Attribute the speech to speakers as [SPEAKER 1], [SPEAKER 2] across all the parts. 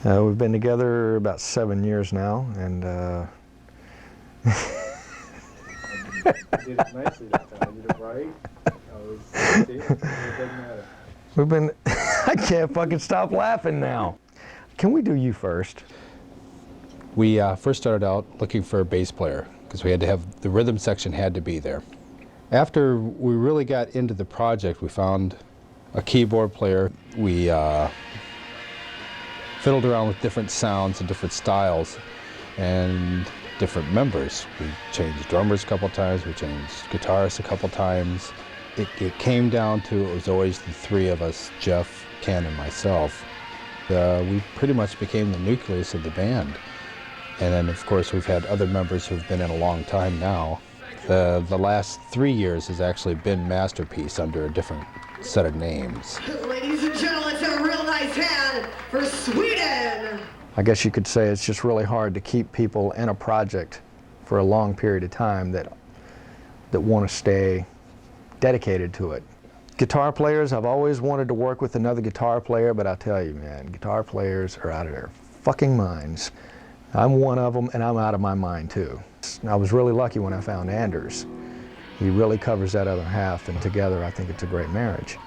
[SPEAKER 1] We've been together about 7 years now, and
[SPEAKER 2] You did it nicely that time. You did it right. It doesn't matter.
[SPEAKER 1] we've been, I can't fucking stop laughing now. Can we do you first?
[SPEAKER 3] We first started out looking for a bass player because we had to have, the rhythm section had to be there. After we really got into the project, we found a keyboard player. We fiddled around with different sounds and different styles and different members. We changed drummers a couple times, we changed guitarists a couple times. It came down to, it was always the three of us, Jeff, Ken, and myself. We pretty much became the nucleus of the band. And then of course we've had other members who've been in a long time now. The last 3 years has actually been Masterpiece under a different set of names.
[SPEAKER 4] Ladies and gentlemen, let's have a real nice hand for Sweden!
[SPEAKER 1] I guess you could say it's just really hard to keep people in a project for a long period of time that want to stay dedicated to it. Guitar players, I've always wanted to work with another guitar player, but I tell you, man, guitar players are out of their fucking minds. I'm one of them, and I'm out of my mind too. I was really lucky when I found Anders. He really covers that other half, and together I think it's a great marriage.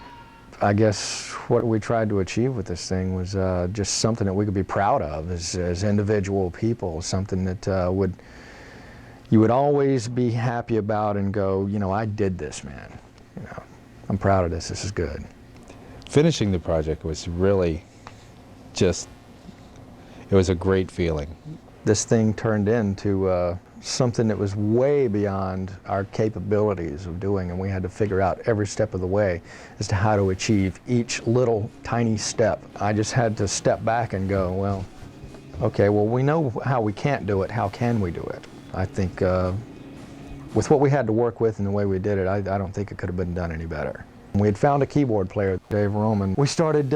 [SPEAKER 1] I guess what we tried to achieve with this thing was just something that we could be proud of as individual people, something that you would always be happy about and go, you know, I did this, man. You know, I'm proud of this, this is good.
[SPEAKER 3] Finishing the project was really just, it was a great feeling.
[SPEAKER 1] This thing turned into something that was way beyond our capabilities of doing, and we had to figure out every step of the way as to how to achieve each little tiny step. I just had to step back and go, well, okay, well, we know how we can't do it, how can we do it? I think with what we had to work with and the way we did it, I don't think it could have been done any better. We had found a keyboard player, Dave Roman. We started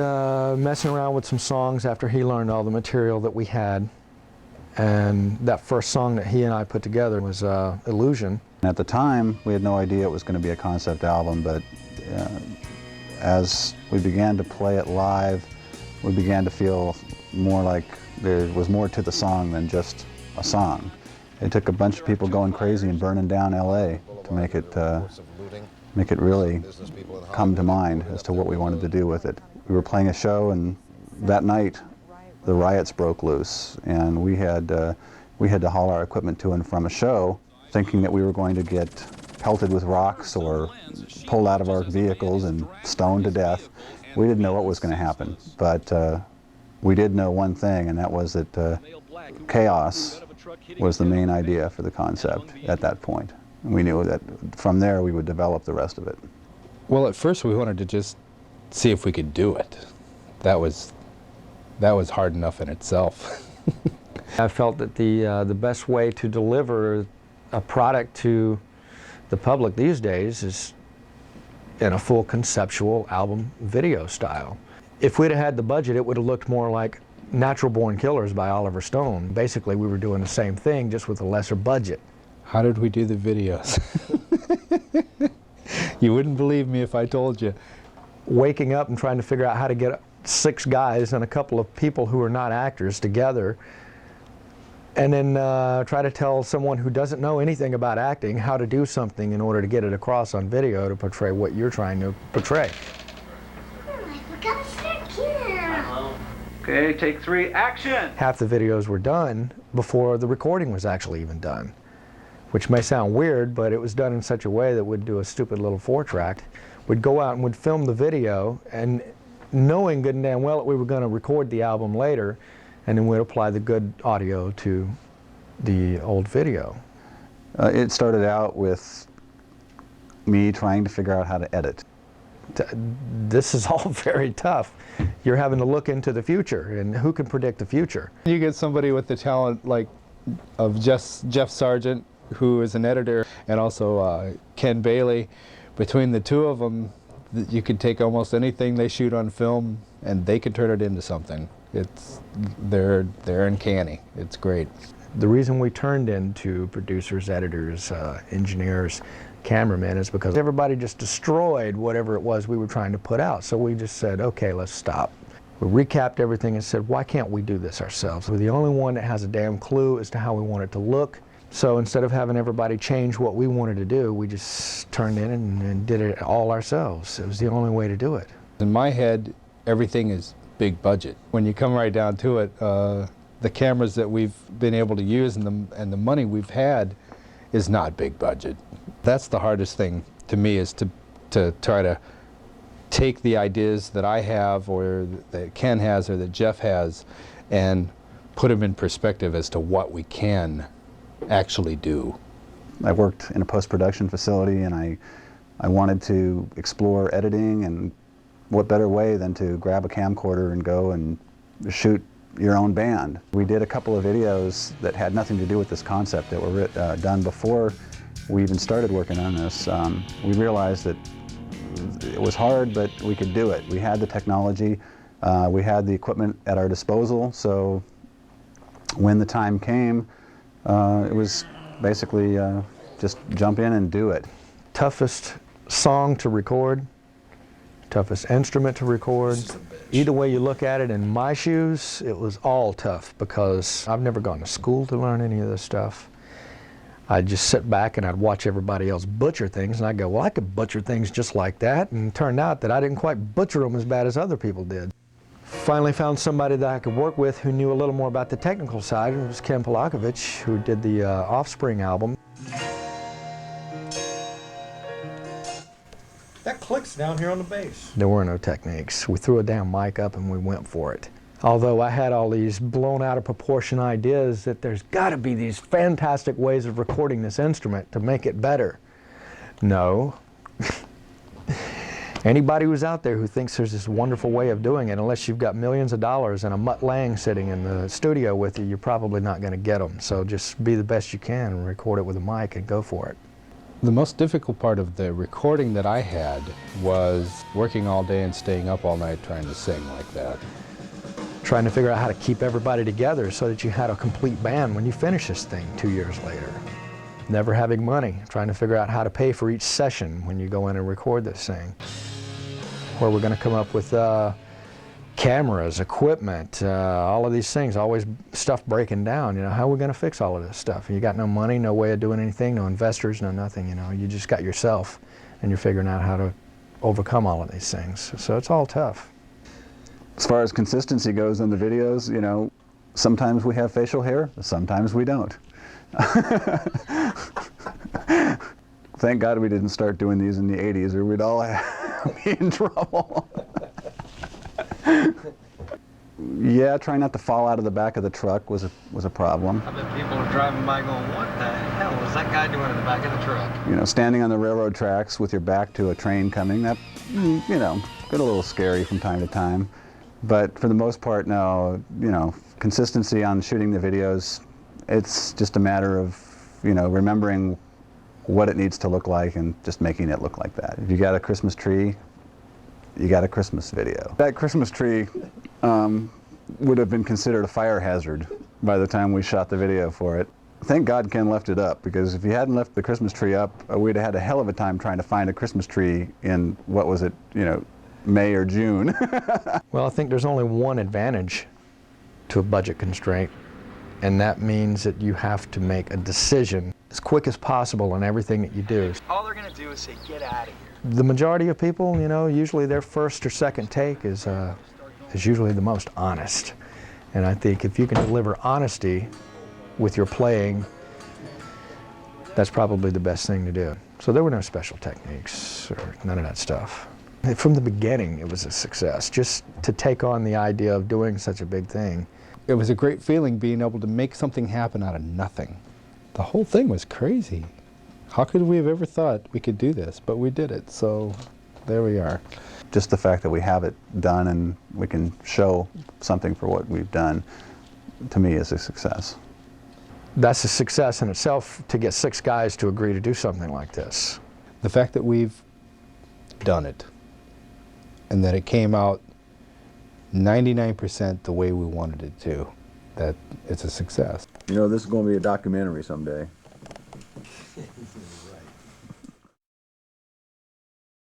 [SPEAKER 1] messing around with some songs after he learned all the material that we had. And that first song that he and I put together was Illusion.
[SPEAKER 5] At the time, we had no idea it was going to be a concept album, but as we began to play it live, we began to feel more like there was more to the song than just a song. It took a bunch of people going crazy and burning down LA to make it really come to mind as to what we wanted to do with it. We were playing a show, and that night the riots broke loose, and we had to haul our equipment to and from a show, thinking that we were going to get pelted with rocks or pulled out of our vehicles and stoned to death. We didn't know what was going to happen, but we did know one thing, and that was that chaos was the main idea for the concept at that point. And we knew that from there we would develop the rest of it.
[SPEAKER 3] Well, at first we wanted to just see if we could do it. That was hard enough in itself.
[SPEAKER 1] I felt that the best way to deliver a product to the public these days is in a full conceptual album video style. If we'd have had the budget, it would have looked more like Natural Born Killers by Oliver Stone. Basically, we were doing the same thing, just with a lesser budget.
[SPEAKER 3] How did we do the videos? You wouldn't believe me if I told you.
[SPEAKER 1] Waking up and trying to figure out how to get 6 guys and a couple of people who are not actors together, and then try to tell someone who doesn't know anything about acting how to do something in order to get it across on video to portray what you're trying to portray.
[SPEAKER 2] Okay, take 3, action!
[SPEAKER 1] Half the videos were done before the recording was actually even done, which may sound weird, but it was done in such a way that we'd do a stupid little 4-track. We'd go out and we'd film the video, and knowing good and damn well that we were going to record the album later, and then we'd apply the good audio to the old video.
[SPEAKER 5] It started out with me trying to figure out how to edit.
[SPEAKER 1] This is all very tough. You're having to look into the future, and who can predict the future?
[SPEAKER 3] You get somebody with the talent like of Jeff Sargent, who is an editor, and also Ken Bailey. Between the two of them, you could take almost anything they shoot on film and they could turn it into something. They're uncanny. It's great.
[SPEAKER 1] The reason we turned into producers, editors, engineers, cameramen is because everybody just destroyed whatever it was we were trying to put out. So we just said, okay, let's stop. We recapped everything and said, why can't we do this ourselves? We're the only one that has a damn clue as to how we want it to look. So instead of having everybody change what we wanted to do, we just turned in and did it all ourselves. It was the only way to do it.
[SPEAKER 3] In my head, everything is big budget. When you come right down to it, the cameras that we've been able to use and the money we've had is not big budget. That's the hardest thing to me, is to try to take the ideas that I have, or that Ken has, or that Jeff has, and put them in perspective as to what we can actually do.
[SPEAKER 5] I worked in a post-production facility, and I wanted to explore editing, and what better way than to grab a camcorder and go and shoot your own band. We did a couple of videos that had nothing to do with this concept, that were done before we even started working on this. We realized that it was hard, but we could do it. We had the technology, we had the equipment at our disposal, so when the time came, it was basically just jump in and do it.
[SPEAKER 1] Toughest song to record, toughest instrument to record. Either way you look at it, in my shoes, it was all tough, because I've never gone to school to learn any of this stuff. I'd just sit back and I'd watch everybody else butcher things, and I'd go, well, I could butcher things just like that, and it turned out that I didn't quite butcher them as bad as other people did. Finally found somebody that I could work with who knew a little more about the technical side. It was Ken Polakovich, who did the Offspring album.
[SPEAKER 2] That clicks down here on the bass.
[SPEAKER 1] There were no techniques. We threw a damn mic up and we went for it. Although I had all these blown out of proportion ideas that there's got to be these fantastic ways of recording this instrument to make it better. No. Anybody who's out there who thinks there's this wonderful way of doing it, unless you've got millions of dollars and a Mutt Lange sitting in the studio with you, you're probably not going to get them. So just be the best you can and record it with a mic and go for it.
[SPEAKER 3] The most difficult part of the recording that I had was working all day and staying up all night trying to sing like that.
[SPEAKER 1] Trying to figure out how to keep everybody together so that you had a complete band when you finish this thing 2 years later. Never having money, trying to figure out how to pay for each session when you go in and record this thing. Where we're going to come up with cameras, equipment, all of these things, always stuff breaking down. You know, how are we going to fix all of this stuff? You got no money, no way of doing anything, no investors, no nothing, you know. You just got yourself, and you're figuring out how to overcome all of these things. So it's all tough.
[SPEAKER 5] As far as consistency goes in the videos, you know, sometimes we have facial hair, sometimes we don't. Thank God we didn't start doing these in the 80s, or we'd all be in trouble. Yeah, trying not to fall out of the back of the truck was a problem.
[SPEAKER 2] I bet people are driving by going, what the hell was that guy doing in the back of the truck?
[SPEAKER 5] You know, standing on the railroad tracks with your back to a train coming, that, you know, got a little scary from time to time. But for the most part, no, you know, consistency on shooting the videos, it's just a matter of, you know, remembering what it needs to look like and just making it look like that. If you got a Christmas tree, you got a Christmas video. That Christmas tree would have been considered a fire hazard by the time we shot the video for it. Thank God Ken left it up, because if he hadn't left the Christmas tree up, we'd have had a hell of a time trying to find a Christmas tree in, what was it, you know, May or June.
[SPEAKER 1] Well, I think there's only one advantage to a budget constraint, and that means that you have to make a decision as quick as possible on everything that you do.
[SPEAKER 2] All they're going to do is say, get out of here.
[SPEAKER 1] The majority of people, you know, usually their first or second take is usually the most honest. And I think if you can deliver honesty with your playing, that's probably the best thing to do. So there were no special techniques or none of that stuff. From the beginning, it was a success, just to take on the idea of doing such a big thing.
[SPEAKER 3] It was a great feeling being able to make something happen out of nothing. The whole thing was crazy. How could we have ever thought we could do this? But we did it, so there we are.
[SPEAKER 5] Just the fact that we have it done and we can show something for what we've done, to me, is a success.
[SPEAKER 1] That's a success in itself, to get 6 guys to agree to do something like this.
[SPEAKER 3] The fact that we've done it, and that it came out 99% the way we wanted it to, that it's a success.
[SPEAKER 5] You know, this is going to be a documentary someday.
[SPEAKER 2] Right.